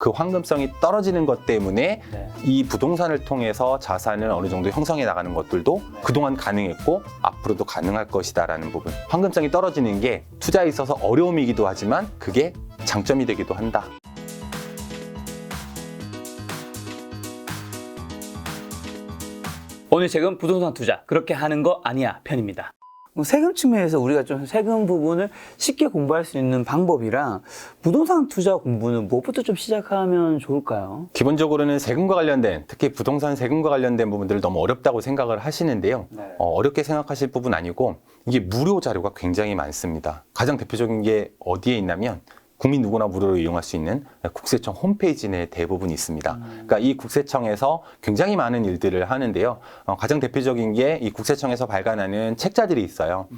그 황금성이 떨어지는 것 때문에 네. 이 부동산을 통해서 자산을 어느 정도 형성해 나가는 것들도 그동안 가능했고 앞으로도 가능할 것이다라는 부분. 황금성이 떨어지는 게 투자에 있어서 어려움이기도 하지만 그게 장점이 되기도 한다. 오늘 책은 부동산 투자 그렇게 하는 거 아니야 편입니다. 세금 측면에서 우리가 좀 세금 부분을 쉽게 공부할 수 있는 방법이랑 부동산 투자 공부는 무엇부터 좀 시작하면 좋을까요? 기본적으로는 세금과 관련된, 특히 부동산 세금과 관련된 부분들을 너무 어렵다고 생각을 하시는데요. 네. 어렵게 생각하실 부분 아니고 이게 무료 자료가 굉장히 많습니다. 가장 대표적인 게 어디에 있냐면 국민 누구나 무료로 이용할 수 있는 국세청 홈페이지 내에 대부분 있습니다. 그러니까 이 국세청에서 굉장히 많은 일들을 하는데요. 가장 대표적인 게 이 국세청에서 발간하는 책자들이 있어요.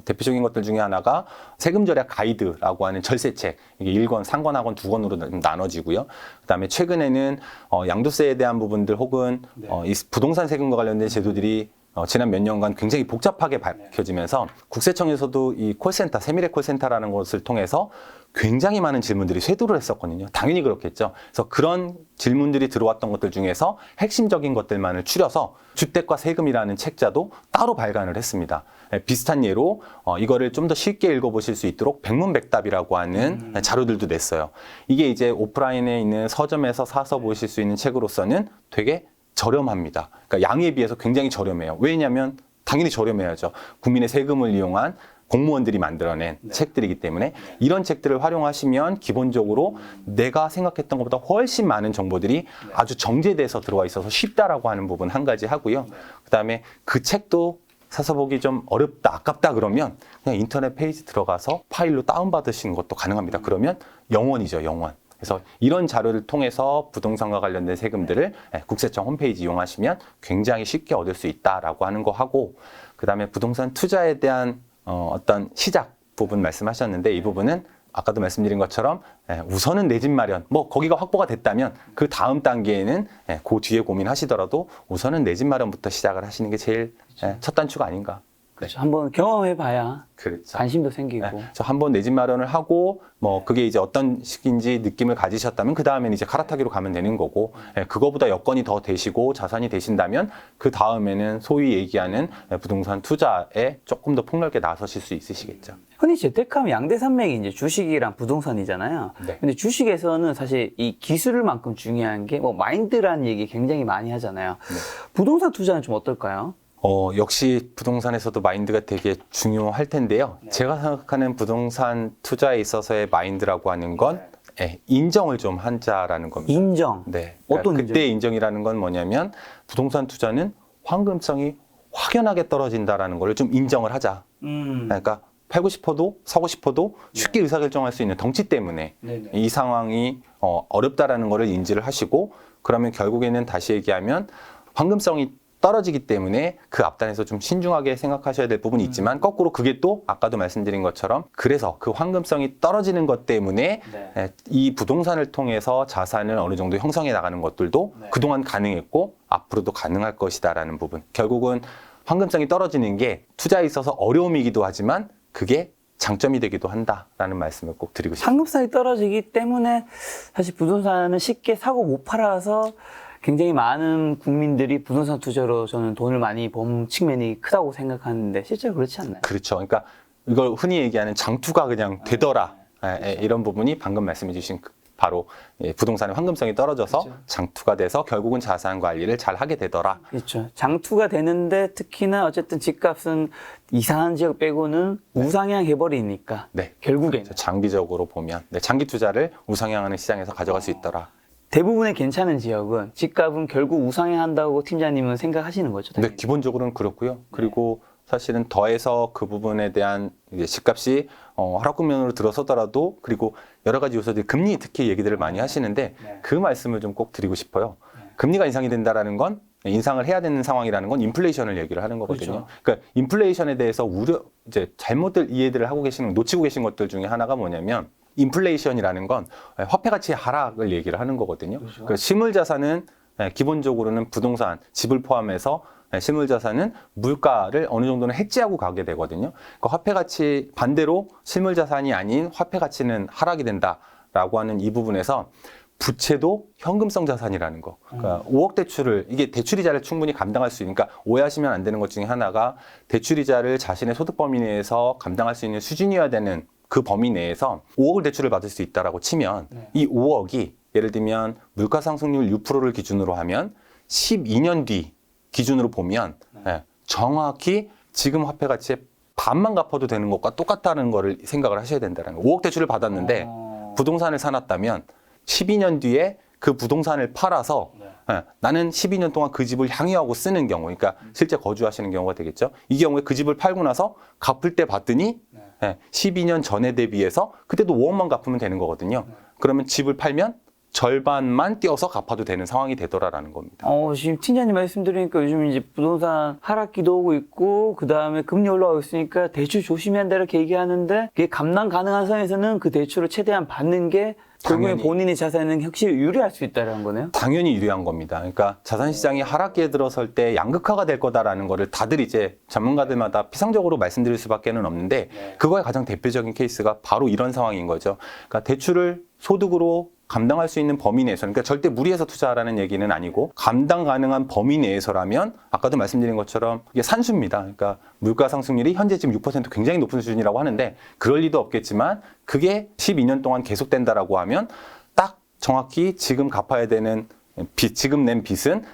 대표적인 것들 중에 하나가 세금 절약 가이드라고 하는 절세책. 이게 1권, 상권학원 2권으로 나눠지고요. 그다음에 최근에는 양도세에 대한 부분들 혹은 이 부동산 세금과 관련된 제도들이 지난 몇 년간 굉장히 복잡하게 밝혀지면서 국세청에서도 이 콜센터, 세밀의 콜센터라는 것을 통해서 굉장히 많은 질문들이 쇄도를 했었거든요. 당연히 그렇겠죠. 그래서 그런 질문들이 들어왔던 것들 중에서 핵심적인 것들만을 추려서 주택과 세금이라는 책자도 따로 발간을 했습니다. 비슷한 예로 이거를 좀 더 쉽게 읽어보실 수 있도록 백문백답이라고 하는 자료들도 냈어요. 이게 이제 오프라인에 있는 서점에서 사서 보실 수 있는 책으로서는 되게 저렴합니다. 그러니까 양에 비해서 굉장히 저렴해요. 왜냐하면 당연히 저렴해야죠. 국민의 세금을 이용한 공무원들이 만들어낸 책들이기 때문에 이런 책들을 활용하시면 기본적으로 내가 생각했던 것보다 훨씬 많은 정보들이 아주 정제돼서 들어와 있어서 쉽다라고 하는 부분 한 가지 하고요. 그다음에 그 책도 사서 보기 좀 어렵다, 아깝다 그러면 그냥 인터넷 페이지 들어가서 파일로 다운받으시는 것도 가능합니다. 그러면 영원이죠, 영원. 그래서 이런 자료를 통해서 부동산과 관련된 세금들을 국세청 홈페이지 이용하시면 굉장히 쉽게 얻을 수 있다라고 하는 거 하고, 그다음에 부동산 투자에 대한 어떤 시작 부분 말씀하셨는데 이 부분은 아까도 말씀드린 것처럼 우선은 내 집 마련, 뭐 거기가 확보가 됐다면 그 다음 단계에는 그 뒤에 고민하시더라도 우선은 내 집 마련부터 시작을 하시는 게 제일 첫 단추가 아닌가. 그렇죠. 한번 경험해봐야 그렇죠. 관심도 생기고. 그래서 한번 내 집 마련을 하고 뭐 그게 이제 어떤 식인지 느낌을 가지셨다면 그 다음에는 이제 갈아타기로 가면 되는 거고, 그거보다 여건이 더 되시고 자산이 되신다면 그 다음에는 소위 얘기하는 부동산 투자에 조금 더 폭넓게 나서실 수 있으시겠죠. 흔히 재테크하면 양대산맥이 이제 주식이랑 부동산이잖아요. 네. 근데 주식에서는 사실 이 기술만큼 중요한 게 뭐 마인드라는 얘기 굉장히 많이 하잖아요. 부동산 투자는 좀 어떨까요? 역시 부동산에서도 마인드가 되게 중요할 텐데요. 제가 생각하는 부동산 투자에 있어서의 마인드라고 하는 건 인정을 좀 한자라는 겁니다. 인정. 네. 어떤 그때 인정이라는 건 뭐냐면 부동산 투자는 황금성이 확연하게 떨어진다라는 걸 좀 인정을 하자. 그러니까 팔고 싶어도 사고 싶어도 쉽게 의사결정할 수 있는 덩치 때문에 네네. 이 상황이 어렵다라는 거를 인지를 하시고, 그러면 결국에는 다시 얘기하면 황금성이 떨어지기 때문에 그 앞단에서 좀 신중하게 생각하셔야 될 부분이 있지만 거꾸로 그게 또 아까도 말씀드린 것처럼 그래서 그 황금성이 떨어지는 것 때문에 이 부동산을 통해서 자산을 어느 정도 형성해 나가는 것들도 그동안 가능했고 앞으로도 가능할 것이다라는 부분. 결국은 황금성이 떨어지는 게 투자에 있어서 어려움이기도 하지만 그게 장점이 되기도 한다라는 말씀을 꼭 드리고 싶습니다. 황금성이 떨어지기 때문에 사실 부동산은 쉽게 사고 못 팔아서 굉장히 많은 국민들이 부동산 투자로 저는 돈을 많이 번 측면이 크다고 생각하는데 실제로 그렇지 않나요? 그렇죠. 그러니까 이걸 흔히 얘기하는 장투가 그냥 되더라. 이런 부분이 방금 말씀해 주신 바로 부동산의 황금성이 떨어져서 그렇죠. 장투가 돼서 결국은 자산 관리를 잘 하게 되더라. 그렇죠. 장투가 되는데 특히나 어쨌든 집값은 이상한 지역 빼고는 우상향 해버리니까 네. 결국에는 그렇죠. 장기적으로 보면 장기 투자를 우상향하는 시장에서 가져갈 수 있더라. 대부분의 괜찮은 지역은 집값은 결국 우상향한다고 팀장님은 생각하시는 거죠? 네, 기본적으로는 그렇고요. 그리고 사실은 더해서 그 부분에 대한 이제 집값이 하락 국면으로 들어서더라도, 그리고 여러 가지 요소들, 금리 특히 얘기들을 많이 하시는데 그 말씀을 좀 꼭 드리고 싶어요. 금리가 인상이 된다라는 건 인상을 해야 되는 상황이라는 건 인플레이션을 얘기를 하는 거거든요. 그렇죠. 그러니까 인플레이션에 대해서 이제 잘못들 이해들을 하고 계시는, 놓치고 계신 것들 중에 하나가 뭐냐면 인플레이션이라는 건 화폐 가치의 하락을 얘기를 하는 거거든요. 그렇죠. 그 실물 자산은 기본적으로는 부동산, 집을 포함해서 실물 자산은 물가를 어느 정도는 해지하고 가게 되거든요. 그 화폐 가치 반대로 실물 자산이 아닌 화폐 가치는 하락이 된다라고 하는 이 부분에서 부채도 현금성 자산이라는 거. 그러니까 5억 대출을 이게 대출이자를 충분히 감당할 수 있는, 그러니까 오해하시면 안 되는 것 중에 하나가 대출이자를 자신의 소득 범위 내에서 감당할 수 있는 수준이어야 되는 그 범위 내에서 5억을 대출을 받을 수 있다라고 치면 이 5억이 예를 들면 물가 상승률 6%를 기준으로 하면 12년 뒤 기준으로 보면 정확히 지금 화폐 가치의 반만 갚아도 되는 것과 똑같다는 거를 생각을 하셔야 된다는 거예요. 5억 대출을 받았는데 부동산을 사놨다면 12년 뒤에 그 부동산을 팔아서 나는 12년 동안 그 집을 향유하고 쓰는 경우, 그러니까 실제 거주하시는 경우가 되겠죠. 이 경우에 그 집을 팔고 나서 갚을 때 봤더니 12년 전에 대비해서 그때도 5억만 갚으면 되는 거거든요. 그러면 집을 팔면 절반만 띄어서 갚아도 되는 상황이 되더라라는 겁니다. 지금 팀장님 말씀 드리니까 요즘 이제 부동산 하락기도 오고 있고, 그 다음에 금리 올라가고 있으니까 대출 조심해야 한다 이렇게 얘기하는데, 그게 감당 가능한 선에서는 그 대출을 최대한 받는 게 결국에 본인의 자산은 확실히 유리할 수 있다는 거네요? 당연히 유리한 겁니다. 그러니까 자산시장이 하락기에 들어설 때 양극화가 될 거다라는 거를 다들 이제 전문가들마다 피상적으로 말씀드릴 수밖에는 없는데, 그거의 가장 대표적인 케이스가 바로 이런 상황인 거죠. 그러니까 대출을 소득으로 감당할 수 있는 범위 내에서, 그러니까 절대 무리해서 투자하라는 얘기는 아니고 감당 가능한 범위 내에서라면 아까도 말씀드린 것처럼 이게 산수입니다. 그러니까 물가 상승률이 현재 지금 6% 굉장히 높은 수준이라고 하는데 그럴 리도 없겠지만 그게 12년 동안 계속된다라고 하면 딱 정확히 지금 갚아야 되는 빚, 지금 낸 빚은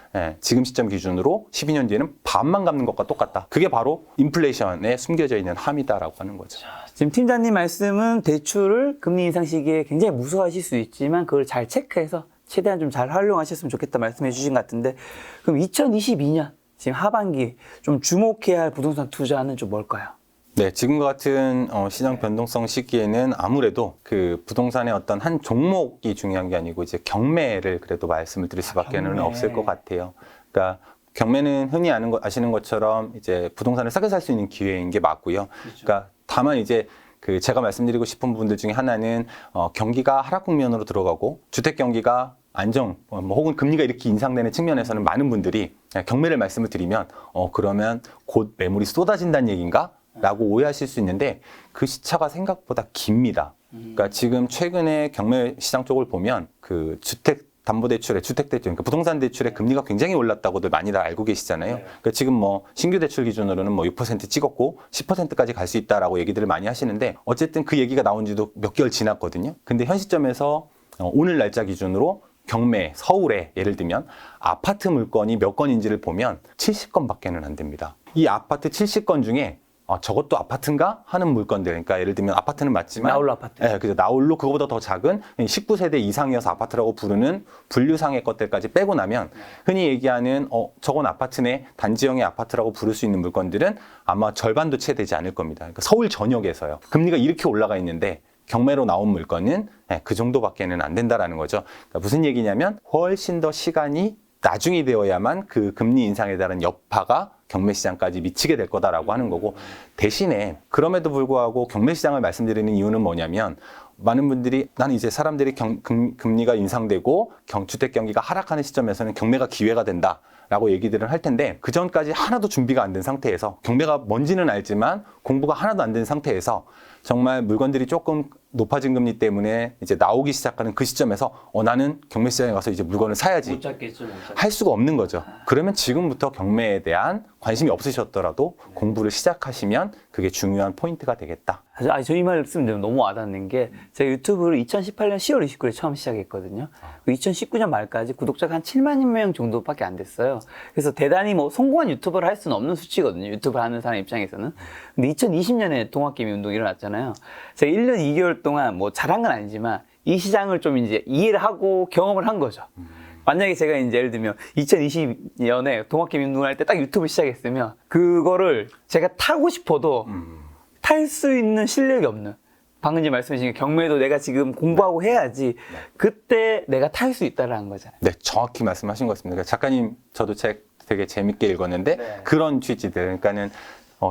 지금 시점 기준으로 12년 뒤에는 반만 갚는 것과 똑같다. 그게 바로 인플레이션에 숨겨져 있는 함이다라고 하는 거죠. 지금 팀장님 말씀은 대출을 금리 인상 시기에 굉장히 무서워하실 수 있지만 그걸 잘 체크해서 최대한 좀 잘 활용하셨으면 좋겠다 말씀해 주신 것 같은데, 그럼 2022년 지금 하반기 좀 주목해야 할 부동산 투자는 좀 뭘까요? 네, 지금과 같은 시장 변동성 시기에는 아무래도 그 부동산의 어떤 한 종목이 중요한 게 아니고 이제 경매를 그래도 말씀을 드릴 수밖에는 없을 것 같아요. 그러니까 경매는 흔히 아시는 것처럼 이제 부동산을 싸게 살 수 있는 기회인 게 맞고요. 그러니까 다만 이제 그 제가 말씀드리고 싶은 부분들 중에 하나는 경기가 하락 국면으로 들어가고 주택 경기가 안정 혹은 금리가 이렇게 인상되는 측면에서는 많은 분들이 경매를 말씀을 드리면 그러면 곧 매물이 쏟아진다는 얘기인가? 라고 오해하실 수 있는데 그 시차가 생각보다 깁니다. 그러니까 지금 최근에 경매 시장 쪽을 보면 그 주택담보대출의 주택대출, 그러니까 부동산 대출의 금리가 굉장히 올랐다고들 많이들 알고 계시잖아요. 그러니까 지금 뭐 신규 대출 기준으로는 뭐 6% 찍었고 10%까지 갈 수 있다라고 얘기들을 많이 하시는데 어쨌든 그 얘기가 나온 지도 몇 개월 지났거든요. 근데 현 시점에서 오늘 날짜 기준으로 경매, 서울에 예를 들면 아파트 물건이 몇 건인지를 보면 70건밖에는 안 됩니다. 이 아파트 70건 중에 저것도 아파트인가 하는 물건들, 그러니까 예를 들면 아파트는 맞지만 나홀로 아파트. 네, 그죠. 나홀로 그거보다 더 작은 19세대 이상이어서 아파트라고 부르는 분류상의 것들까지 빼고 나면 흔히 얘기하는 저건 아파트네, 단지형의 아파트라고 부를 수 있는 물건들은 아마 절반도 채 되지 않을 겁니다. 그러니까 서울 전역에서요. 금리가 이렇게 올라가 있는데 경매로 나온 물건은 그 정도밖에는 안 된다라는 거죠. 그러니까 무슨 얘기냐면 훨씬 더 시간이 나중이 되어야만 그 금리 인상에 따른 여파가 경매 시장까지 미치게 될 거다라고 하는 거고, 대신에 그럼에도 불구하고 경매 시장을 말씀드리는 이유는 뭐냐면 많은 분들이 나는 이제 사람들이 금리가 인상되고 주택 경기가 하락하는 시점에서는 경매가 기회가 된다 라고 얘기들을 할 텐데 그 전까지 하나도 준비가 안 된 상태에서, 경매가 뭔지는 알지만 공부가 하나도 안 된 상태에서 정말 물건들이 조금 높아진 금리 때문에 이제 나오기 시작하는 그 시점에서 나는 경매 시장에 가서 이제 물건을 사야지 못 찾겠죠. 할 수가 없는 거죠. 그러면 지금부터 경매에 대한 관심이 없으셨더라도 공부를 시작하시면 그게 중요한 포인트가 되겠다. 저 이 말씀 너무 와닿는 게, 제가 유튜브를 2018년 10월 29일에 처음 시작했거든요. 2019년 말까지 구독자가 한 7만 명 정도밖에 안 됐어요. 그래서 대단히 뭐 성공한 유튜버를 할 수는 없는 수치거든요. 유튜브를 하는 사람 입장에서는. 근데 2020년에 동학개미 운동이 일어났잖아요. 제가 1년 2개월 동안 뭐 잘한 건 아니지만 이 시장을 좀 이제 이해를 하고 경험을 한 거죠. 만약에 제가 이제 예를 들면 2020년에 동학개미 운동을 할 때 딱 유튜브 시작했으면 그거를 제가 타고 싶어도 탈 수 있는 실력이 없는, 방금 이제 말씀해 주신 경매도 내가 지금 공부하고 해야지 그때 내가 탈 수 있다라는 거잖아요. 네, 정확히 말씀하신 것 같습니다. 그러니까 작가님 저도 책 되게 재밌게 읽었는데 그런 취지들, 그러니까는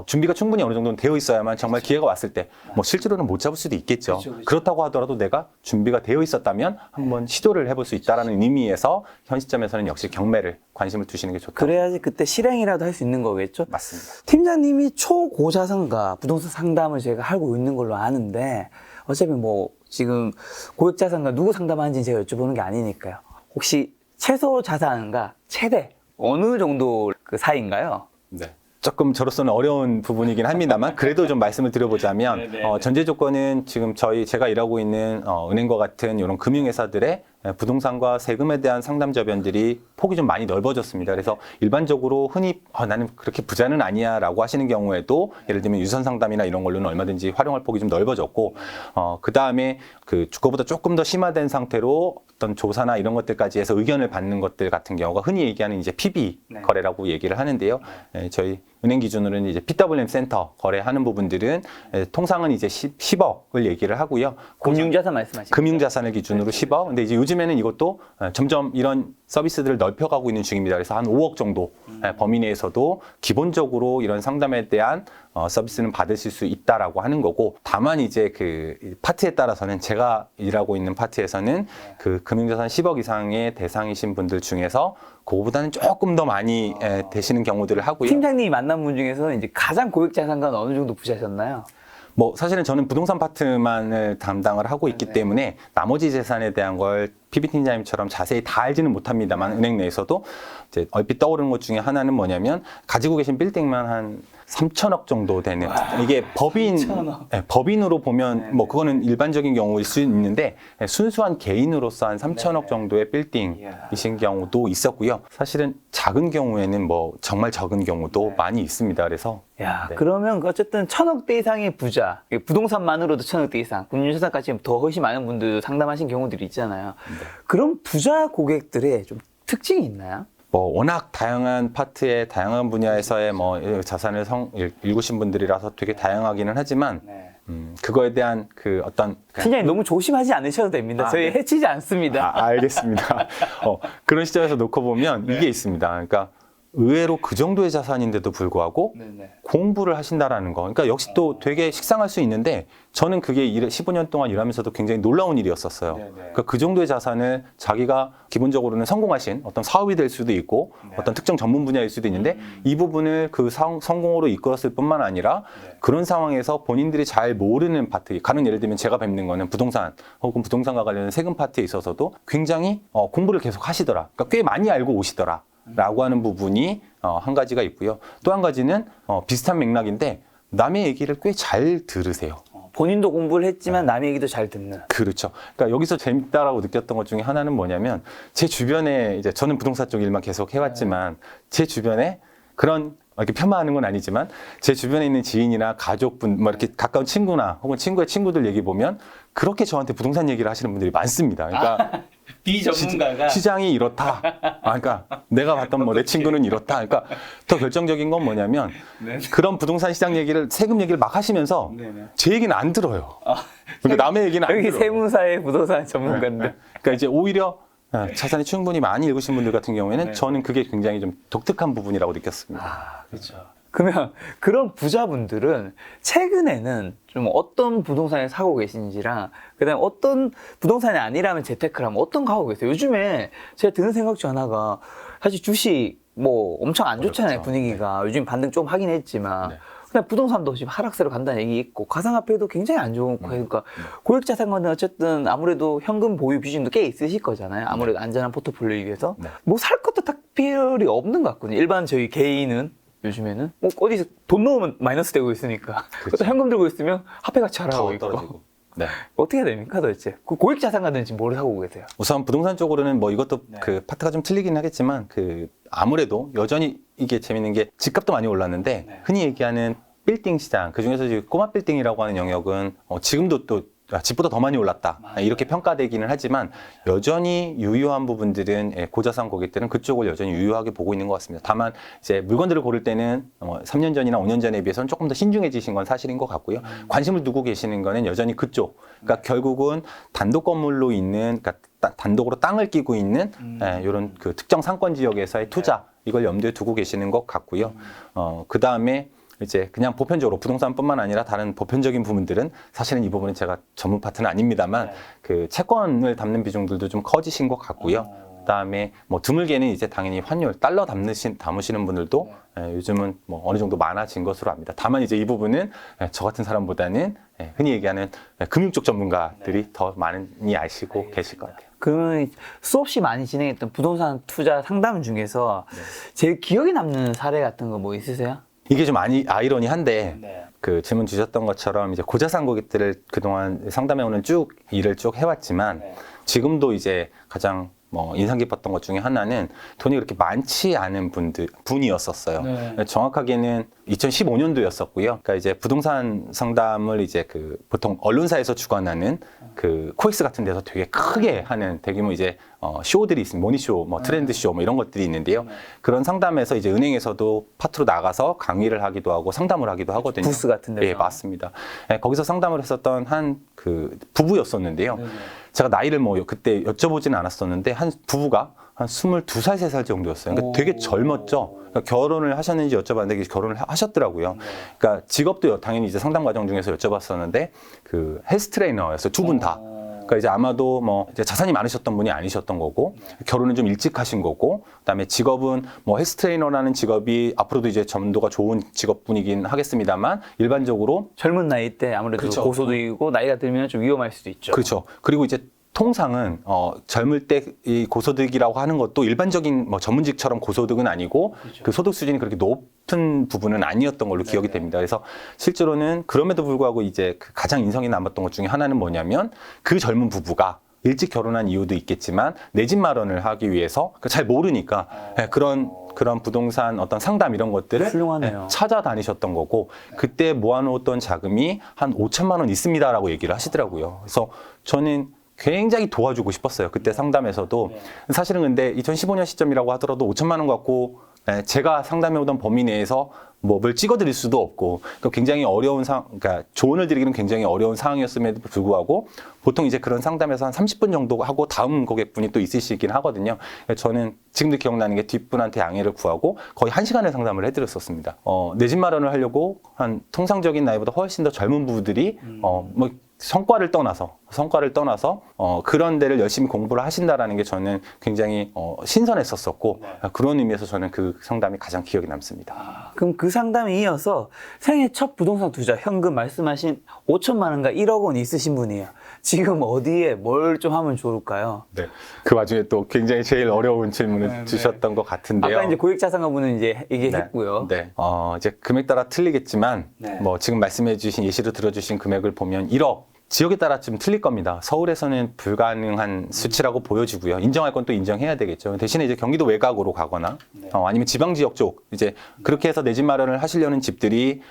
준비가 충분히 어느 정도는 되어 있어야만 정말 기회가 왔을 때 뭐 실제로는 못 잡을 수도 있겠죠. 그렇다고 하더라도 내가 준비가 되어 있었다면 한번 시도를 해볼 수 있다라는 의미에서 현 시점에서는 역시 경매를 관심을 두시는 게 좋다. 그래야지 그때 실행이라도 할 수 있는 거겠죠? 맞습니다. 팀장님이 초고자산가 부동산 상담을 제가 하고 있는 걸로 아는데, 어차피 뭐 지금 고액자산가 누구 상담하는지 제가 여쭤보는 게 아니니까요. 혹시 최소 자산과 최대 어느 정도 그 사이인가요? 네. 조금 저로서는 어려운 부분이긴 합니다만 그래도 좀 말씀을 드려보자면 전제 조건은 지금 제가 일하고 있는 은행과 같은 이런 금융회사들의 부동산과 세금에 대한 상담자변들이 폭이 좀 많이 넓어졌습니다. 그래서 일반적으로 흔히 나는 그렇게 부자는 아니야 라고 하시는 경우에도 예를 들면 유선 상담이나 이런 걸로는 얼마든지 활용할 폭이 좀 넓어졌고 그 다음에 그 주거보다 조금 더 심화된 상태로 어떤 조사나 이런 것들까지 해서 의견을 받는 것들 같은 경우가 흔히 얘기하는 이제 PB 거래라고 얘기를 하는데요. 저희 은행 기준으로는 이제 PWM 센터 거래하는 부분들은 통상은 이제 10억을 얘기를 하고요. 금융자산 말씀하시는 금융자산을 기준으로 10억. 근데 이제 요즘에는 이것도 점점 이런 서비스들을 넓혀가고 있는 중입니다. 그래서 한 5억 정도 범위 내에서도 기본적으로 이런 상담에 대한 서비스는 받으실 수 있다라고 하는 거고, 다만 이제 그 파트에 따라서는 제가 일하고 있는 파트에서는 그 금융자산 10억 이상의 대상이신 분들 중에서 그거보다는 조금 더 많이 되시는 경우들을 하고요. 팀장님이 만난 분 중에서 이제 가장 고액 자산가는 어느 정도 부자셨나요? 뭐 사실은 저는 부동산 파트만을 담당을 하고 있기 때문에 나머지 재산에 대한 걸 PB팀장님처럼 자세히 다 알지는 못합니다만 은행 내에서도 이제 얼핏 떠오르는 것 중에 하나는 뭐냐면 가지고 계신 빌딩만 한 3천억 정도 되는, 이게 법인으로 보면 뭐 그거는 일반적인 경우일 수 있는데 순수한 개인으로서 한 3천억 정도의 빌딩이신 경우도 있었고요. 사실은 작은 경우에는 뭐 정말 적은 경우도 많이 있습니다. 그래서 그러면 어쨌든 1,000억대 이상의 부자, 부동산만으로도 1,000억대 이상, 금융자산까지 더 훨씬 많은 분들 상담하신 경우들이 있잖아요. 그럼 부자 고객들의 좀 특징이 있나요? 뭐 워낙 다양한 파트의 다양한 분야에서의 뭐 자산을 일구신 분들이라서 되게 다양하기는 하지만 그거에 대한 그 어떤 팀장님 너무 조심하지 않으셔도 됩니다. 저희 해치지 않습니다. 알겠습니다. 그런 시점에서 놓고 보면 이게 있습니다. 그러니까 의외로 그 정도의 자산인데도 불구하고 공부를 하신다라는 거. 그러니까 역시 또 되게 식상할 수 있는데 저는 그게 15년 동안 일하면서도 굉장히 놀라운 일이었었어요. 그러니까 그 정도의 자산을 자기가 기본적으로는 성공하신 어떤 사업이 될 수도 있고 어떤 특정 전문 분야일 수도 있는데 이 부분을 그 성공으로 이끌었을 뿐만 아니라 그런 상황에서 본인들이 잘 모르는 파트, 가령 예를 들면 제가 뵙는 거는 부동산 혹은 부동산과 관련된 세금 파트에 있어서도 굉장히 공부를 계속 하시더라. 그러니까 꽤 많이 알고 오시더라. 라고 하는 부분이 한 가지가 있고요. 또 한 가지는 비슷한 맥락인데 남의 얘기를 꽤 잘 들으세요. 본인도 공부를 했지만 남의 얘기도 잘 듣는. 그렇죠. 그러니까 여기서 재밌다라고 느꼈던 것 중에 하나는 뭐냐면 제 주변에 이제 저는 부동산 쪽 일만 계속 해왔지만 제 주변에 그런 이렇게 폄하하는 건 아니지만 제 주변에 있는 지인이나 가족분, 뭐 이렇게 가까운 친구나 혹은 친구의 친구들 얘기 보면 그렇게 저한테 부동산 얘기를 하시는 분들이 많습니다. 그러니까 비전문가가 시장이 이렇다. 그러니까 내가 봤던 뭐 내 친구는 이렇다. 그러니까 더 결정적인 건 뭐냐면 그런 부동산 시장 얘기를, 세금 얘기를 막 하시면서 제 얘기는 안 들어요. 그러니까 남의 얘기는 안 여기 들어요. 세무사의 부동산 전문가인데. 그러니까 이제 오히려 자산이 충분히 많이 읽으신 분들 같은 경우에는 저는 그게 굉장히 좀 독특한 부분이라고 느꼈습니다. 그렇죠. 그러면 그런 부자분들은 최근에는 좀 어떤 부동산에 사고 계신지랑 그다음에 어떤 부동산이 아니라면 재테크를 하면 어떤 거 하고 계세요? 요즘에 제가 드는 생각 중 하나가 사실 주식 뭐 엄청 안 좋잖아요. 그렇죠. 분위기가. 요즘 반등 좀 하긴 했지만 그냥 부동산도 지금 하락세로 간다는 얘기 있고 가상화폐도 굉장히 안 좋은 거. 그러니까 고액자산가는 어쨌든 아무래도 현금 보유 비중도 꽤 있으실 거잖아요. 아무래도 안전한 포트폴리오를 위해서 뭐 살 것도 특별히 없는 것 같거든요. 일반 저희 개인은 요즘에는 어디서 돈 넣으면 마이너스 되고 있으니까 또 현금 들고 있으면 화폐 가치 하락하고 있고 떨어지고. 네. 어떻게 해야 됩니까 도대체? 그 고액 자산가는 지금 뭘 하고 계세요? 우선 부동산 쪽으로는 뭐 이것도 그 파트가 좀 틀리긴 하겠지만 그 아무래도 여전히 이게 재밌는 게 집값도 많이 올랐는데 흔히 얘기하는 빌딩 시장, 그 중에서 지금 꼬마 빌딩이라고 하는 영역은 지금도 또 집보다 더 많이 올랐다. 이렇게 평가되기는 하지만 여전히 유효한 부분들은 고자산 고객들은 그쪽을 여전히 유효하게 보고 있는 것 같습니다. 다만 이제 물건들을 고를 때는 3년 전이나 5년 전에 비해서는 조금 더 신중해지신 건 사실인 것 같고요. 관심을 두고 계시는 거는 여전히 그쪽. 그러니까 결국은 단독 건물로 있는, 그러니까 단독으로 땅을 끼고 있는 이런 그 특정 상권 지역에서의 투자, 이걸 염두에 두고 계시는 것 같고요. 그 다음에 이제 그냥 보편적으로 부동산뿐만 아니라 다른 보편적인 부분들은 사실은 이 부분은 제가 전문 파트는 아닙니다만 그 채권을 담는 비중들도 좀 커지신 것 같고요. 그다음에 뭐 드물게는 이제 당연히 환율, 달러 담으시는 분들도 요즘은 뭐 어느 정도 많아진 것으로 압니다. 다만 이제 이 부분은 저 같은 사람보다는 흔히 얘기하는 금융 쪽 전문가들이 더 많이 아시고 계실 것 같아요. 그러면 수없이 많이 진행했던 부동산 투자 상담 중에서 제일 기억에 남는 사례 같은 거 뭐 있으세요? 이게 좀 아이러니한데 그 질문 주셨던 것처럼 이제 고자산 고객들을 그동안 상담해오는 일을 쭉 해왔지만 지금도 이제 가장 뭐 인상 깊었던 것 중에 하나는 돈이 그렇게 많지 않은 분이었었어요. 정확하게는 2015년도였었고요. 그러니까 이제 부동산 상담을 이제 그 보통 언론사에서 주관하는 그 코엑스 같은 데서 되게 크게 하는 대규모 이제 쇼들이 있습니다. 모니쇼, 뭐 트렌드쇼 뭐 이런 것들이 있는데요. 그런 상담에서 이제 은행에서도 파트로 나가서 강의를 하기도 하고 상담을 하기도 하거든요. 부스 같은 데서. 예, 맞습니다. 거기서 상담을 했었던 한 그 부부였었는데요. 제가 나이를 뭐 그때 여쭤보지는 않았었는데 한 부부가 한 22살, 3살 정도였어요. 그러니까 되게 젊었죠. 그러니까 결혼을 하셨는지 여쭤봤는데 결혼을 하셨더라고요. 그러니까 직업도 당연히 이제 상담 과정 중에서 여쭤봤었는데 그 헬스 트레이너였어요. 두 분 다. 그러니까 이제 아마도 뭐 이제 자산이 많으셨던 분이 아니셨던 거고 결혼은 좀 일찍 하신 거고 그다음에 직업은 뭐 헬스 트레이너라는 직업이 앞으로도 이제 점도가 좋은 직업분이긴 하겠습니다만 일반적으로 젊은 나이 때 아무래도 그렇죠. 고소득이고 나이가 들면 좀 위험할 수도 있죠. 그렇죠. 그리고 이제 통상은 젊을 때 이 고소득이라고 하는 것도 일반적인 뭐 전문직처럼 고소득은 아니고 그 소득 수준이 그렇게 높은 부분은 아니었던 걸로 기억이 됩니다. 그래서 실제로는 그럼에도 불구하고 이제 그 가장 인상이 남았던 것 중에 하나는 뭐냐면 그 젊은 부부가 일찍 결혼한 이유도 있겠지만 내 집 마련을 하기 위해서 잘 모르니까 그런 부동산 어떤 상담 이런 것들을 훌륭하네요. 찾아다니셨던 거고 그때 모아놓았던 자금이 한 5천만 원 있습니다라고 얘기를 하시더라고요. 그래서 저는 굉장히 도와주고 싶었어요. 그때 상담에서도. 사실은 근데 2015년 시점이라고 하더라도 5천만 원 갖고 제가 상담해오던 범위 내에서 뭘 찍어드릴 수도 없고 굉장히 어려운 그러니까 조언을 드리기는 굉장히 어려운 상황이었음에도 불구하고 보통 이제 그런 상담에서 한 30분 정도 하고 다음 고객분이 또 있으시긴 하거든요. 저는 지금도 기억나는 게 뒷분한테 양해를 구하고 거의 1시간을 상담을 해드렸었습니다. 내 집 마련을 하려고 한 통상적인 나이보다 훨씬 더 젊은 부부들이 뭐 성과를 떠나서 그런 데를 열심히 공부를 하신다라는 게 저는 굉장히 신선했었고 그런 의미에서 저는 그 상담이 가장 기억에 남습니다. 그럼 그 상담에 이어서 생애 첫 부동산 투자 현금 말씀하신 5천만 원과 1억 원 있으신 분이에요. 지금 어디에 뭘 좀 하면 좋을까요? 네. 그 와중에 또 굉장히 제일 어려운 질문을 주셨던 것 같은데요. 아까 이제 고액자산가분은 이제 얘기했고요. 네. 이제 금액 따라 틀리겠지만 뭐 지금 말씀해주신 예시로 들어주신 금액을 보면 1억 지역에 따라 좀 틀릴 겁니다. 서울에서는 불가능한 수치라고 보여지고요. 인정할 건 또 인정해야 되겠죠. 대신에 이제 경기도 외곽으로 가거나 아니면 지방 지역 쪽 이제 그렇게 해서 내 집 마련을 하시려는 집들이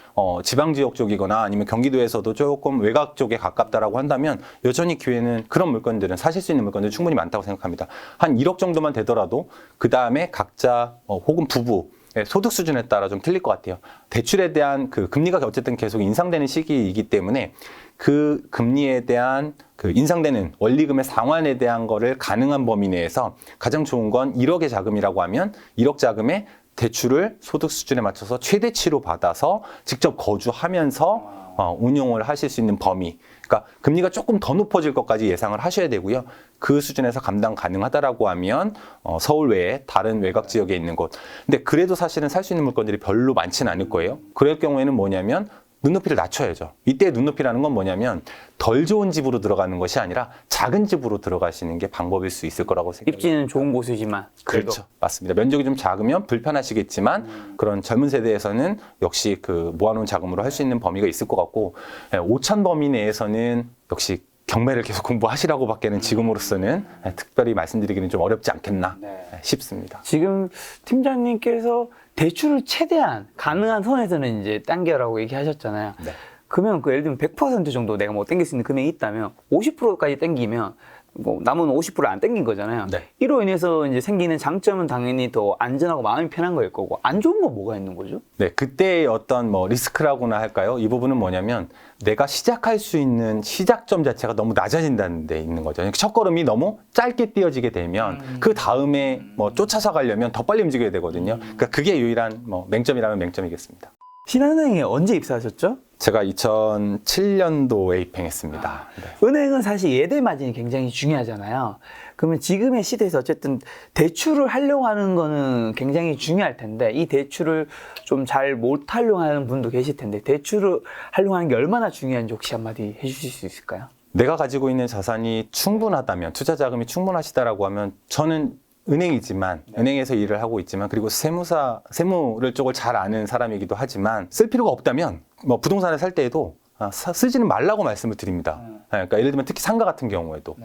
지방 지역 쪽이거나 아니면 경기도에서도 조금 외곽 쪽에 가깝다라고 한다면 여전히 기회는 그런 물건들은 사실 수 있는 물건들 충분히 많다고 생각합니다. 한 1억 정도만 되더라도 그 다음에 각자 혹은 부부 소득 수준에 따라 좀 틀릴 것 같아요. 대출에 대한 그 금리가 어쨌든 계속 인상되는 시기이기 때문에 그 금리에 대한 그 인상되는 원리금의 상환에 대한 거를 가능한 범위 내에서 가장 좋은 건 1억의 자금이라고 하면 1억 자금에 대출을 소득 수준에 맞춰서 최대치로 받아서 직접 거주하면서 운용을 하실 수 있는 범위. 그러니까 금리가 조금 더 높아질 것까지 예상을 하셔야 되고요. 그 수준에서 감당 가능하다라고 하면 서울 외에 다른 외곽 지역에 있는 곳. 근데 그래도 사실은 살 수 있는 물건들이 별로 많지는 않을 거예요. 그럴 경우에는 뭐냐면 눈높이를 낮춰야죠. 이때 눈높이라는 건 뭐냐면 덜 좋은 집으로 들어가는 것이 아니라 작은 집으로 들어가시는 게 방법일 수 있을 거라고 생각합니다. 입지는 좋은 곳이지만 그래도. 그렇죠. 맞습니다. 면적이 좀 작으면 불편하시겠지만 그런 젊은 세대에서는 역시 그 모아놓은 자금으로 할 수 있는 범위가 있을 것 같고 5천 범위 내에서는 역시 경매를 계속 공부하시라고 밖에는 지금으로서는 특별히 말씀드리기는 좀 어렵지 않겠나 싶습니다. 지금 팀장님께서 대출을 최대한 가능한 선에서는 이제 당겨라고 얘기하셨잖아요. 네. 그러면 그 예를 들면 100% 정도 내가 뭐 땡길 수 있는 금액이 있다면 50%까지 땡기면 뭐 남은 50% 안 땡긴 거잖아요. 네. 이로 인해서 이제 생기는 장점은 당연히 더 안전하고 마음이 편한 거일 거고 안 좋은 건 뭐가 있는 거죠? 네, 그때의 어떤 뭐 리스크라고나 할까요? 이 부분은 뭐냐면 내가 시작할 수 있는 시작점 자체가 너무 낮아진다는 데 있는 거죠. 첫 걸음이 너무 짧게 띄어지게 되면 그 다음에 뭐 쫓아서 가려면 더 빨리 움직여야 되거든요. 그러니까 그게 유일한 뭐 맹점이라면 맹점이겠습니다. 신한은행에 언제 입사하셨죠? 제가 2007년도에 입행했습니다. 네. 은행은 사실 예대 마진이 굉장히 중요하잖아요. 그러면 지금의 시대에서 어쨌든 대출을 하려고 하는 거는 굉장히 중요할 텐데 이 대출을 좀 잘 못 하려고 하는 분도 계실 텐데 대출을 하려고 하는 게 얼마나 중요한지 혹시 한마디 해주실 수 있을까요? 내가 가지고 있는 자산이 충분하다면, 투자 자금이 충분하시다라고 하면 저는 은행이지만, 은행에서 일을 하고 있지만, 그리고 세무를 쪽을 잘 아는 사람이기도 하지만, 쓸 필요가 없다면, 뭐 부동산을 살 때에도 쓰지는 말라고 말씀을 드립니다. 그러니까 예를 들면 특히 상가 같은 경우에도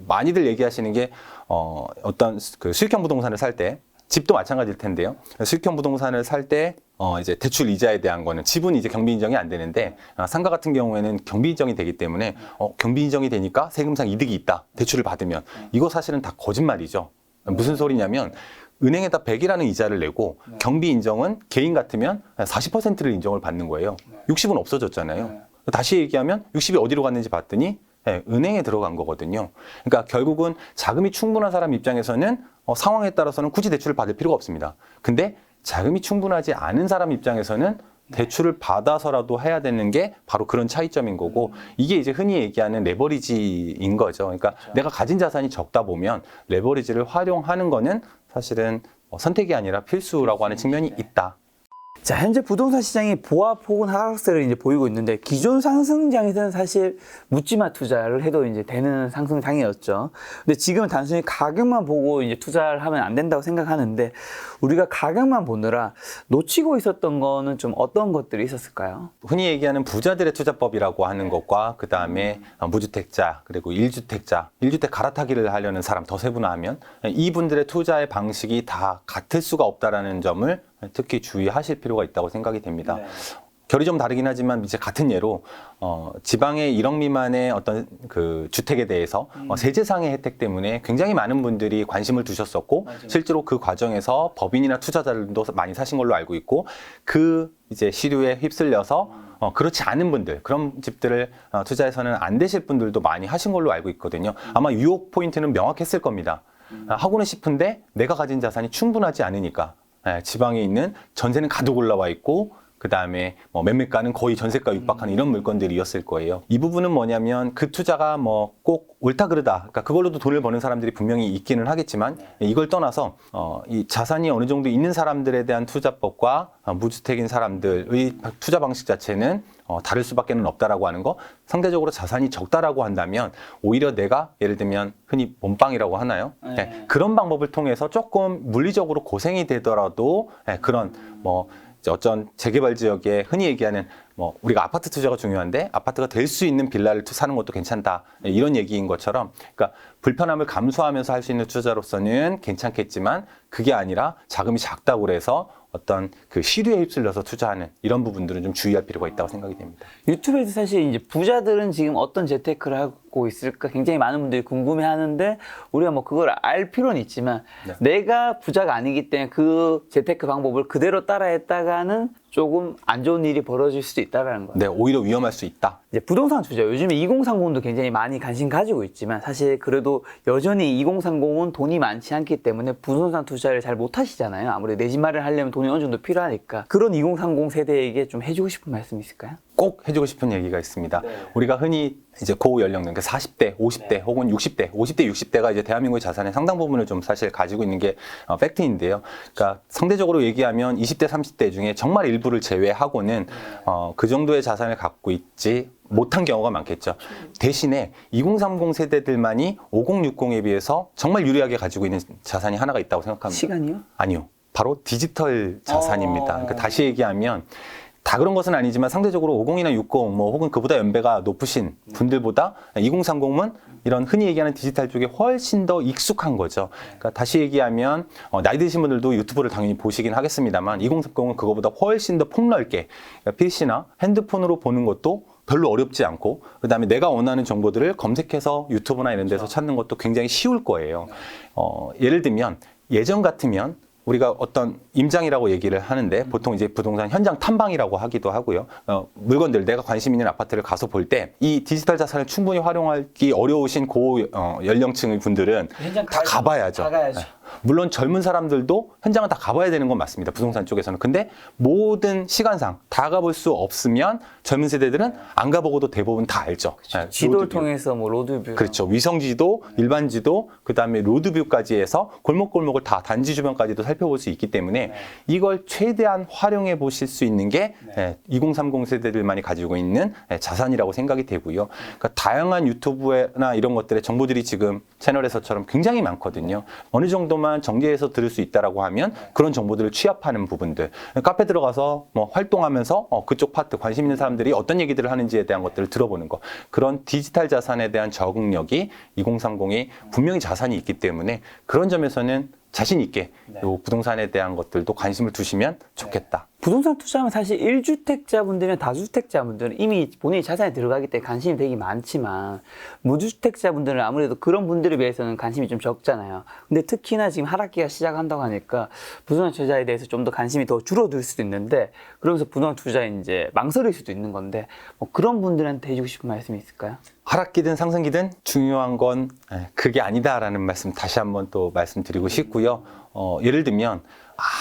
많이들 얘기하시는 게 어떤 그 수익형 부동산을 살 때, 집도 마찬가지일 텐데요. 수익형 부동산을 살 때 이제 대출 이자에 대한 거는 집은 이제 경비 인정이 안 되는데 상가 같은 경우에는 경비 인정이 되기 때문에 경비 인정이 되니까 세금상 이득이 있다. 대출을 받으면 이거 사실은 다 거짓말이죠. 무슨 소리냐면 은행에다 100이라는 이자를 내고 경비 인정은 개인 같으면 40%를 인정을 받는 거예요. 60은 없어졌잖아요. 다시 얘기하면 60이 어디로 갔는지 봤더니 은행에 들어간 거거든요. 그러니까 결국은 자금이 충분한 사람 입장에서는 상황에 따라서는 굳이 대출을 받을 필요가 없습니다. 근데 자금이 충분하지 않은 사람 입장에서는 대출을 받아서라도 해야 되는 게 바로 그런 차이점인 거고 이게 이제 흔히 얘기하는 레버리지인 거죠. 그러니까 내가 가진 자산이 적다 보면 레버리지를 활용하는 거는 사실은 선택이 아니라 필수라고 하는 측면이 있다. 자, 현재 부동산 시장이 보합 혹은 하락세를 이제 보이고 있는데 기존 상승장에서는 사실 묻지마 투자를 해도 이제 되는 상승장이었죠. 근데 지금은 단순히 가격만 보고 이제 투자를 하면 안 된다고 생각하는데 우리가 가격만 보느라 놓치고 있었던 거는 좀 어떤 것들이 있었을까요? 흔히 얘기하는 부자들의 투자법이라고 하는 것과 그 다음에 무주택자 그리고 1주택자, 1주택 갈아타기를 하려는 사람 더 세분화하면 이분들의 투자의 방식이 다 같을 수가 없다라는 점을 특히 주의하실 필요가 있다고 생각이 됩니다. 결이 좀 다르긴 하지만 이제 같은 예로 지방의 1억 미만의 어떤 그 주택에 대해서 세제상의 혜택 때문에 굉장히 많은 분들이 관심을 두셨었고 실제로 그 과정에서 법인이나 투자자들도 많이 사신 걸로 알고 있고 그 이제 시류에 휩쓸려서 그렇지 않은 분들, 그런 집들을 투자해서는 안 되실 분들도 많이 하신 걸로 알고 있거든요. 아마 유혹 포인트는 명확했을 겁니다. 하고는 싶은데 내가 가진 자산이 충분하지 않으니까 지방에 있는 전세는 가득 올라와 있고 그 다음에 매매가는 거의 전세가 육박하는 이런 물건들이었을 거예요. 이 부분은 뭐냐면 그 투자가 뭐 꼭 옳다 그르다, 그러니까 그걸로도 돈을 버는 사람들이 분명히 있기는 하겠지만 이걸 떠나서 이 자산이 어느 정도 있는 사람들에 대한 투자법과 무주택인 사람들의 투자 방식 자체는 다를 수밖에는 없다라고 하는 거. 상대적으로 자산이 적다라고 한다면 오히려 내가 예를 들면 흔히 몸빵이라고 하나요? 그런 방법을 통해서 조금 물리적으로 고생이 되더라도 그런 어떤 재개발 지역에 흔히 얘기하는 우리가 아파트 투자가 중요한데 아파트가 될 수 있는 빌라를 사는 것도 괜찮다 이런 얘기인 것처럼 그러니까 불편함을 감수하면서 할 수 있는 투자로서는 괜찮겠지만 그게 아니라 자금이 작다고 해서 어떤 그 시류에 휩쓸려서 투자하는 이런 부분들은 좀 주의할 필요가 있다고 생각이 됩니다. 유튜브에서 사실 이제 부자들은 지금 어떤 재테크를 하고 있을까 굉장히 많은 분들이 궁금해하는데 우리가 뭐 그걸 알 필요는 있지만 내가 부자가 아니기 때문에 그 재테크 방법을 그대로 따라했다가는 조금 안 좋은 일이 벌어질 수도 있다라는 거예요. 네, 오히려 위험할 수 있다. 이제 부동산 투자 요즘에 2030도 굉장히 많이 관심 가지고 있지만 사실 그래도 여전히 2030은 돈이 많지 않기 때문에 부동산 투자를 잘 못 하시잖아요. 아무래도 내 집 마련하려면 돈이 어느 정도 필요하니까 그런 2030 세대에게 좀 해주고 싶은 말씀 있을까요? 꼭 해주고 싶은 얘기가 있습니다. 우리가 흔히 이제 고연령층, 그러니까 40대, 50대 혹은 60대, 50대, 60대가 이제 대한민국의 자산의 상당 부분을 좀 사실 가지고 있는 게 팩트인데요. 그러니까 상대적으로 얘기하면 20대, 30대 중에 정말 일부를 제외하고는 그 정도의 자산을 갖고 있지 못한 경우가 많겠죠. 대신에 2030 세대들만이 5060에 비해서 정말 유리하게 가지고 있는 자산이 하나가 있다고 생각합니다. 시간이요? 아니요. 바로 디지털 자산입니다. 그러니까 다시 얘기하면 다 그런 것은 아니지만 상대적으로 50이나 60 혹은 그보다 연배가 높으신 분들보다 2030은 이런 흔히 얘기하는 디지털 쪽에 훨씬 더 익숙한 거죠. 그러니까 다시 얘기하면 나이 드신 분들도 유튜브를 당연히 보시긴 하겠습니다만 2030은 그거보다 훨씬 더 폭넓게 그러니까 PC나 핸드폰으로 보는 것도 별로 어렵지 않고 그다음에 내가 원하는 정보들을 검색해서 유튜브나 이런 데서 찾는 것도 굉장히 쉬울 거예요. 예를 들면 예전 같으면 우리가 어떤 임장이라고 얘기를 하는데 보통 이제 부동산 현장 탐방이라고 하기도 하고요. 물건들 내가 관심 있는 아파트를 가서 볼 때 이 디지털 자산을 충분히 활용하기 어려우신 고 연령층의 분들은 다 가봐야죠. 물론 젊은 사람들도 현장을 다 가봐야 되는 건 맞습니다. 부동산 쪽에서는. 근데 모든 시간상 다 가볼 수 없으면 젊은 세대들은 안 가보고도 대부분 다 알죠. 네, 지도를 로드뷰. 통해서 뭐 로드뷰. 그렇죠. 위성지도, 일반지도, 그 다음에 로드뷰까지 해서 골목골목을 다 단지 주변까지도 살펴볼 수 있기 때문에 이걸 최대한 활용해 보실 수 있는 게 2030 세대들만이 가지고 있는 자산이라고 생각이 되고요. 그러니까 다양한 유튜브나 이런 것들의 정보들이 지금 채널에서처럼 굉장히 많거든요. 어느 정도만 정제해서 들을 수 있다라고 하면 그런 정보들을 취합하는 부분들. 카페 들어가서 뭐 활동하면서 그쪽 파트 관심 있는 사람들이 어떤 얘기들을 하는지에 대한 것들을 들어보는 거. 그런 디지털 자산에 대한 적응력이 2030이 분명히 자산이 있기 때문에 그런 점에서는 자신 있게 요 부동산에 대한 것들도 관심을 두시면 좋겠다. 부동산 투자하면 사실 1주택자분들이나 다주택자분들은 이미 본인이 자산에 들어가기 때문에 관심이 되게 많지만 무주택자분들은 아무래도 그런 분들에 비해서는 관심이 좀 적잖아요. 근데 특히나 지금 하락기가 시작한다고 하니까 부동산 투자에 대해서 좀 더 관심이 더 줄어들 수도 있는데 그러면서 부동산 투자에 이제 망설일 수도 있는 건데 뭐 그런 분들한테 해주고 싶은 말씀이 있을까요? 하락기든 상승기든 중요한 건 그게 아니다라는 말씀 다시 한번 또 말씀드리고 싶고요. 예를 들면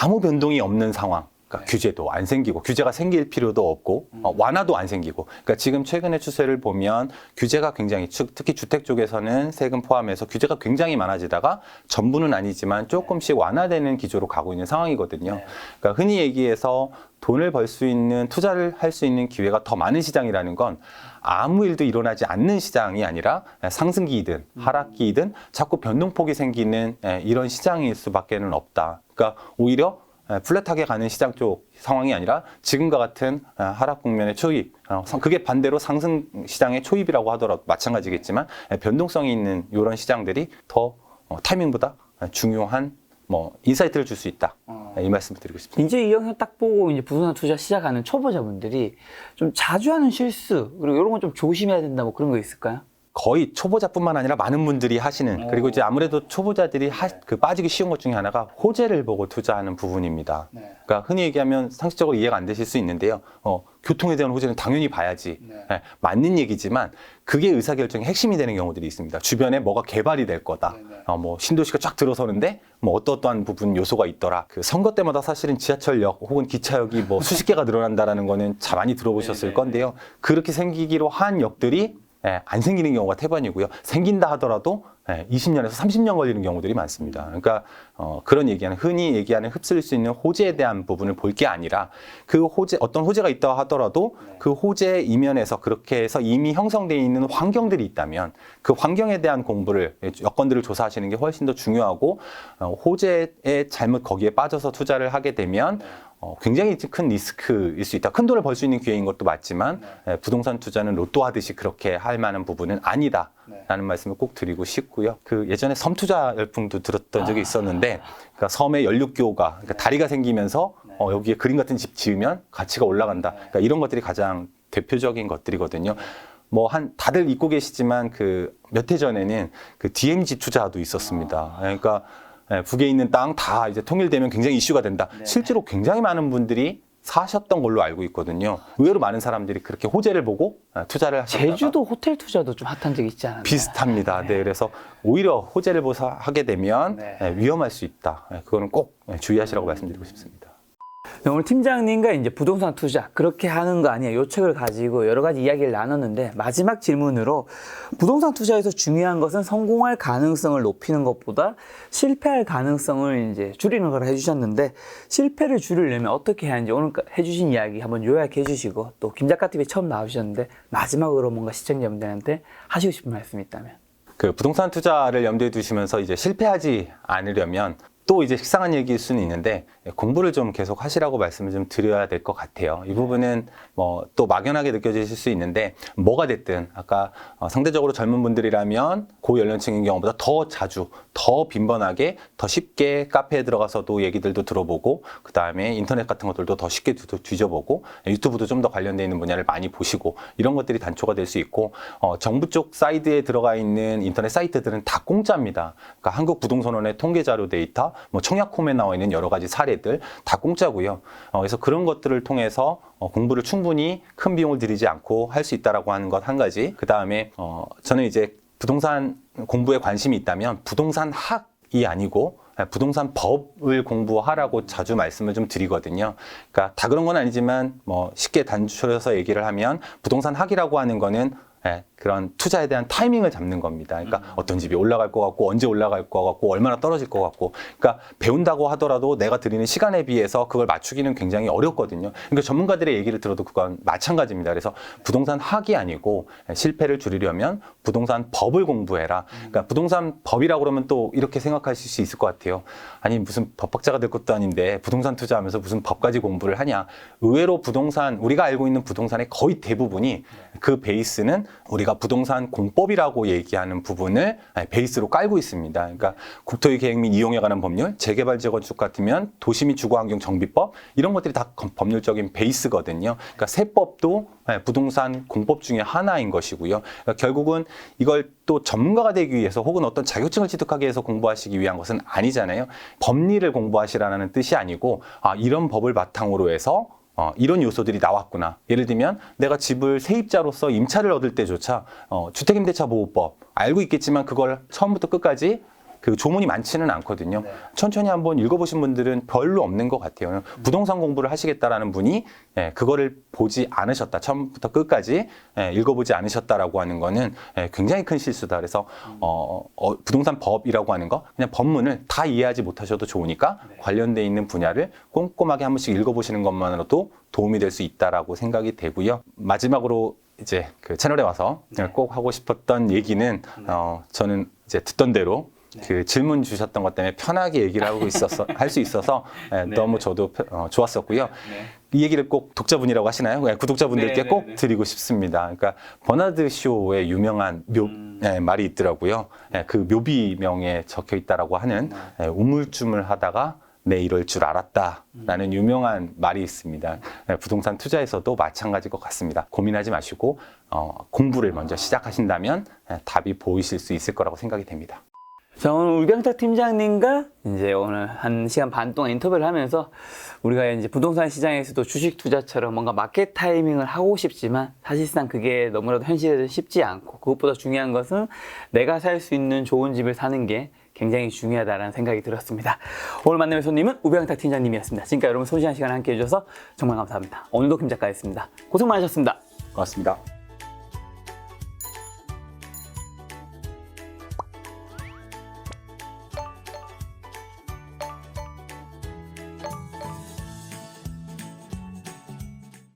아무 변동이 없는 상황. 그러니까 규제도 안 생기고 규제가 생길 필요도 없고 완화도 안 생기고 그러니까 지금 최근의 추세를 보면 규제가 굉장히 특히 주택 쪽에서는 세금 포함해서 규제가 굉장히 많아지다가 전부는 아니지만 조금씩 완화되는 기조로 가고 있는 상황이거든요. 그러니까 흔히 얘기해서 돈을 벌 수 있는 투자를 할 수 있는 기회가 더 많은 시장이라는 건 아무 일도 일어나지 않는 시장이 아니라 상승기이든 하락기이든 자꾸 변동폭이 생기는 이런 시장일 수밖에는 없다. 그러니까 오히려 플랫하게 가는 시장 쪽 상황이 아니라 지금과 같은 하락 국면의 초입, 그게 반대로 상승 시장의 초입이라고 하더라도 마찬가지겠지만 변동성이 있는 이런 시장들이 더 타이밍보다 중요한 인사이트를 줄 수 있다. 이 말씀을 드리고 싶습니다. 이제 이 영상 딱 보고 이제 부동산 투자 시작하는 초보자분들이 좀 자주 하는 실수 그리고 이런 건 좀 조심해야 된다 뭐 그런 거 있을까요? 거의 초보자뿐만 아니라 많은 분들이 하시는 그리고 이제 아무래도 초보자들이 빠지기 쉬운 것 중에 하나가 호재를 보고 투자하는 부분입니다. 그러니까 흔히 얘기하면 상식적으로 이해가 안 되실 수 있는데요. 교통에 대한 호재는 당연히 봐야지. 맞는 얘기지만 그게 의사결정의 핵심이 되는 경우들이 있습니다. 주변에 뭐가 개발이 될 거다. 뭐 신도시가 쫙 들어서는데 뭐 어떠한 부분 요소가 있더라. 그 선거 때마다 사실은 지하철역 혹은 기차역이 뭐 수십 개가 늘어난다는 거는 잘 많이 들어보셨을 건데요. 그렇게 생기기로 한 역들이 안 생기는 경우가 태반이고요. 생긴다 하더라도 20년에서 30년 걸리는 경우들이 많습니다. 그러니까 그런 얘기하는 흔히 얘기하는 흡수일 수 있는 호재에 대한 부분을 볼 게 아니라 그 호재 어떤 호재가 있다 하더라도 그 호재 이면에서 그렇게 해서 이미 형성되어 있는 환경들이 있다면 그 환경에 대한 공부를 여건들을 조사하시는 게 훨씬 더 중요하고 호재에 잘못 거기에 빠져서 투자를 하게 되면 굉장히 큰 리스크일 수 있다. 큰 돈을 벌 수 있는 기회인 것도 맞지만 부동산 투자는 로또 하듯이 그렇게 할 만한 부분은 아니다라는 말씀을 꼭 드리고 싶고요. 그 예전에 섬 투자 열풍도 들었던 적이 있었는데 그러니까 섬에 연륙교가 그러니까 다리가 생기면서 여기에 그림 같은 집 지으면 가치가 올라간다. 그러니까 이런 것들이 가장 대표적인 것들이거든요. 다들 잊고 계시지만 그 몇 해 전에는 그 DMZ 투자도 있었습니다. 그러니까 북에 있는 땅 다 이제 통일되면 굉장히 이슈가 된다. 실제로 굉장히 많은 분들이 사셨던 걸로 알고 있거든요. 의외로 많은 사람들이 그렇게 호재를 보고 투자를 하셨다가 제주도 호텔 투자도 좀 핫한 적이 있지 않나요? 비슷합니다. 네, 그래서 오히려 호재를 보서 하게 되면 위험할 수 있다. 그거는 꼭 주의하시라고 말씀드리고 싶습니다. 오늘 팀장님과 이제 부동산 투자 그렇게 하는 거 아니야 요 책을 가지고 여러 가지 이야기를 나눴는데 마지막 질문으로 부동산 투자에서 중요한 것은 성공할 가능성을 높이는 것보다 실패할 가능성을 이제 줄이는 걸 해주셨는데 실패를 줄이려면 어떻게 해야 하는지 오늘 해주신 이야기 한번 요약해 주시고 또 김 작가 TV에 처음 나오셨는데 마지막으로 뭔가 시청자분들한테 하시고 싶은 말씀이 있다면 그 부동산 투자를 염두에 두시면서 이제 실패하지 않으려면 또 이제 식상한 얘기일 수는 있는데 공부를 좀 계속 하시라고 말씀을 좀 드려야 될 것 같아요. 이 부분은 또 막연하게 느껴지실 수 있는데 뭐가 됐든 아까 상대적으로 젊은 분들이라면 고연령층인 경우보다 더 자주 더 빈번하게 더 쉽게 카페에 들어가서도 얘기들도 들어보고 그 다음에 인터넷 같은 것들도 더 쉽게 뒤져보고 유튜브도 좀 더 관련되어 있는 분야를 많이 보시고 이런 것들이 단초가 될 수 있고 정부 쪽 사이드에 들어가 있는 인터넷 사이트들은 다 공짜입니다. 그러니까 한국부동산원의 통계자료 데이터 청약홈에 나와 있는 여러 가지 사례들 다 공짜고요. 그래서 그런 것들을 통해서 공부를 충분히 큰 비용을 들이지 않고 할 수 있다라고 하는 것 한 가지. 그 다음에 저는 이제 부동산 공부에 관심이 있다면 부동산 학이 아니고 부동산 법을 공부하라고 자주 말씀을 좀 드리거든요. 그러니까 다 그런 건 아니지만 뭐 쉽게 단추려서 얘기를 하면 부동산 학이라고 하는 거는 그런 투자에 대한 타이밍을 잡는 겁니다. 그러니까 어떤 집이 올라갈 것 같고 언제 올라갈 것 같고 얼마나 떨어질 것 같고, 그러니까 배운다고 하더라도 내가 드리는 시간에 비해서 그걸 맞추기는 굉장히 어렵거든요. 그러니까 전문가들의 얘기를 들어도 그건 마찬가지입니다. 그래서 부동산 학이 아니고 실패를 줄이려면 부동산 법을 공부해라. 그러니까 부동산 법이라고 그러면 또 이렇게 생각하실 수 있을 것 같아요. 아니 무슨 법학자가 될 것도 아닌데 부동산 투자하면서 무슨 법까지 공부를 하냐. 의외로 부동산, 우리가 알고 있는 부동산의 거의 대부분이 그 베이스는 우리가 부동산 공법이라고 얘기하는 부분을 베이스로 깔고 있습니다. 그러니까 국토의 계획 및 이용에 관한 법률, 재개발 재건축 같으면 도시 및 주거환경 정비법, 이런 것들이 다 법률적인 베이스거든요. 그러니까 세법도 부동산 공법 중에 하나인 것이고요. 그러니까 결국은 이걸 또 전문가가 되기 위해서 혹은 어떤 자격증을 취득하기 위해서 공부하시기 위한 것은 아니잖아요. 법리를 공부하시라는 뜻이 아니고 이런 법을 바탕으로 해서 이런 요소들이 나왔구나. 예를 들면 내가 집을 세입자로서 임차를 얻을 때조차 주택임대차보호법 알고 있겠지만 그걸 처음부터 끝까지 그 조문이 많지는 않거든요. 네. 천천히 한번 읽어보신 분들은 별로 없는 것 같아요. 부동산 공부를 하시겠다라는 분이 그거를 보지 않으셨다. 처음부터 끝까지 읽어보지 않으셨다라고 하는 거는 굉장히 큰 실수다. 그래서 부동산 법이라고 하는 거 그냥 법문을 다 이해하지 못하셔도 좋으니까 관련돼 있는 분야를 꼼꼼하게 한 번씩 읽어보시는 것만으로도 도움이 될 수 있다라고 생각이 되고요. 마지막으로 이제 그 채널에 와서 꼭 하고 싶었던 얘기는 저는 이제 듣던 대로 그 질문 주셨던 것 때문에 편하게 얘기를 하고 할 수 있어서 너무 저도 좋았었고요. 이 얘기를 꼭 독자분이라고 하시나요? 구독자분들께 꼭 드리고 싶습니다. 그러니까 버나드 쇼의 유명한 말이 있더라고요. 그 묘비명에 적혀 있다라고 하는 우물쭈물하다가 내 이럴 줄 알았다라는 유명한 말이 있습니다. 부동산 투자에서도 마찬가지일 것 같습니다. 고민하지 마시고 공부를 먼저 시작하신다면 답이 보이실 수 있을 거라고 생각이 됩니다. 자, 오늘 우병탁 팀장님과 이제 오늘 1시간 반 동안 인터뷰를 하면서 우리가 이제 부동산 시장에서도 주식 투자처럼 뭔가 마켓 타이밍을 하고 싶지만 사실상 그게 너무나도 현실에서 쉽지 않고, 그것보다 중요한 것은 내가 살 수 있는 좋은 집을 사는 게 굉장히 중요하다는 생각이 들었습니다. 오늘 만남의 손님은 우병탁 팀장님이었습니다. 지금까지 여러분 소중한 시간 함께 해주셔서 정말 감사합니다. 오늘도 김 작가였습니다. 고생 많으셨습니다. 고맙습니다.